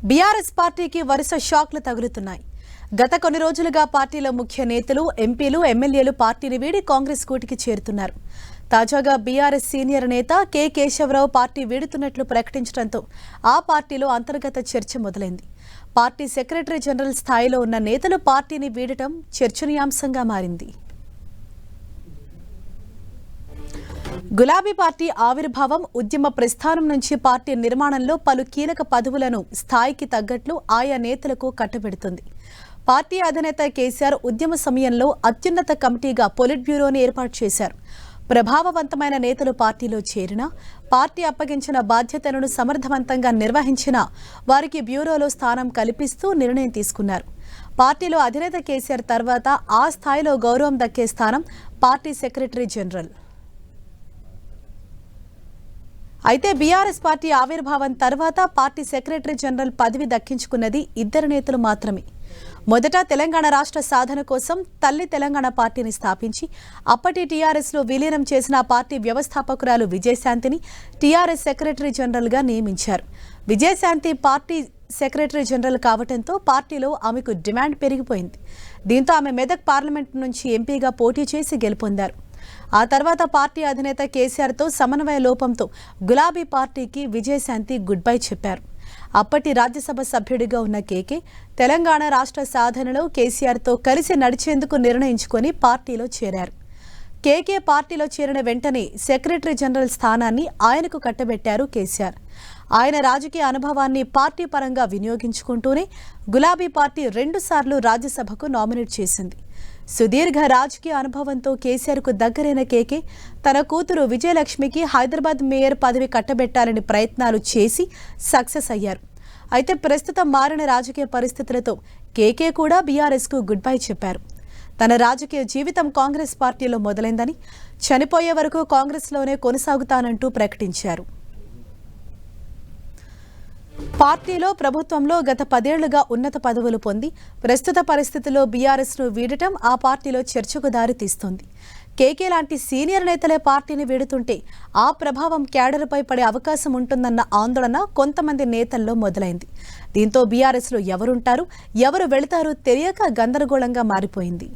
BRS పార్టీకి వరుస షాక్లు తగులుతున్నాయి. గత కొన్ని రోజులుగా పార్టీలో ముఖ్య నేతలు, ఎంపీలు, ఎమ్మెల్యేలు పార్టీని వీడి కాంగ్రెస్ కూటికి చేరుతున్నారు. తాజాగా బీఆర్ఎస్ సీనియర్ నేత కె కేశవరావు పార్టీ వీడుతున్నట్లు ప్రకటించడంతో ఆ పార్టీలో అంతర్గత చర్చ మొదలైంది. పార్టీ సెక్రటరీ జనరల్ స్థాయిలో ఉన్న నేతలు పార్టీని వీడటం చర్చనీయాంశంగా మారింది. గులాబీ పార్టీ ఆవిర్భావం, ఉద్యమ ప్రస్థానం నుంచి పార్టీ నిర్మాణంలో పలు కీలక పదవులను స్థాయికి తగ్గట్లు ఆయా నేతలకు కట్టబెడుతుంది. పార్టీ అధినేత కేసీఆర్ ఉద్యమ సమయంలో అత్యున్నత కమిటీగా పొలిట్ బ్యూరోని ఏర్పాటు చేశారు. ప్రభావవంతమైన నేతలు పార్టీలో చేరినా, పార్టీ అప్పగించిన బాధ్యతలను సమర్థవంతంగా నిర్వహించినా వారికి బ్యూరోలో స్థానం కల్పిస్తూ నిర్ణయం తీసుకున్నారు. పార్టీలో అధినేత కేసీఆర్ తర్వాత ఆ స్థాయిలో గౌరవం దక్కే స్థానం పార్టీ సెక్రటరీ జనరల్. అయితే బీఆర్ఎస్ పార్టీ ఆవిర్భావం తర్వాత పార్టీ సెక్రటరీ జనరల్ పదవి దక్కించుకున్నది ఇద్దరు నేతలు మాత్రమే. మొదట తెలంగాణ రాష్ట్ర సాధన కోసం తల్లి తెలంగాణ పార్టీని స్థాపించి అప్పటి టీఆర్ఎస్లో విలీనం చేసిన పార్టీ వ్యవస్థాపకురాలు విజయశాంతిని టీఆర్ఎస్ సెక్రటరీ జనరల్గా నియమించారు. విజయశాంతి పార్టీ సెక్రటరీ జనరల్ కావడంతో పార్టీలో ఆమెకు డిమాండ్ పెరిగిపోయింది. దీంతో ఆమె మెదక్ పార్లమెంట్ నుంచి ఎంపీగా పోటీ చేసి గెలుపొందారు. ఆ తర్వాత పార్టీ అధినేత కేసీఆర్తో సమన్వయ లోపంతో గులాబీ పార్టీకి విజయశాంతి గుడ్ బై చెప్పారు. అప్పటి రాజ్యసభ సభ్యుడిగా ఉన్న కేకే తెలంగాణ రాష్ట్ర సాధనలో కేసీఆర్తో కలిసి నడిచేందుకు నిర్ణయించుకొని పార్టీలో చేరారు. కేకే పార్టీలో చేరిన వెంటనే సెక్రటరీ జనరల్ స్థానాన్ని ఆయనకు కట్టబెట్టారు కేసీఆర్. ఆయన రాజకీయ అనుభవాన్ని పార్టీ పరంగా వినియోగించుకుంటూనే గులాబీ పార్టీ 2 సార్లు రాజ్యసభకు నామినేట్ చేసింది. సుదీర్ఘ రాజకీయ అనుభవంతో కేసీఆర్కు దగ్గరైన కేకే తన కూతురు విజయలక్ష్మికి హైదరాబాద్ మేయర్ పదవి కట్టబెట్టాలని ప్రయత్నాలు చేసి సక్సెస్ అయ్యారు. అయితే ప్రస్తుతం మారిన రాజకీయ పరిస్థితులతో కేకే కూడా బీఆర్ఎస్కు గుడ్ బై చెప్పారు. తన రాజకీయ జీవితం కాంగ్రెస్ పార్టీలో మొదలైందని, చనిపోయే వరకు కాంగ్రెస్లోనే కొనసాగుతానంటూ ప్రకటించారు. పార్టీలో, ప్రభుత్వంలో గత 10 ఏళ్లుగా ఉన్నత పదవులు పొంది ప్రస్తుత పరిస్థితుల్లో బీఆర్ఎస్ను వీడటం ఆ పార్టీలో చర్చకు దారి తీస్తోంది. కేకే లాంటి సీనియర్ నేతలే పార్టీని వీడుతుంటే ఆ ప్రభావం క్యాడర్పై పడే అవకాశం ఉంటుందన్న ఆందోళన కొంతమంది నేతల్లో మొదలైంది. దీంతో బీఆర్ఎస్లో ఎవరుంటారు, ఎవరు వెళతారో తెలియక గందరగోళంగా మారిపోయింది.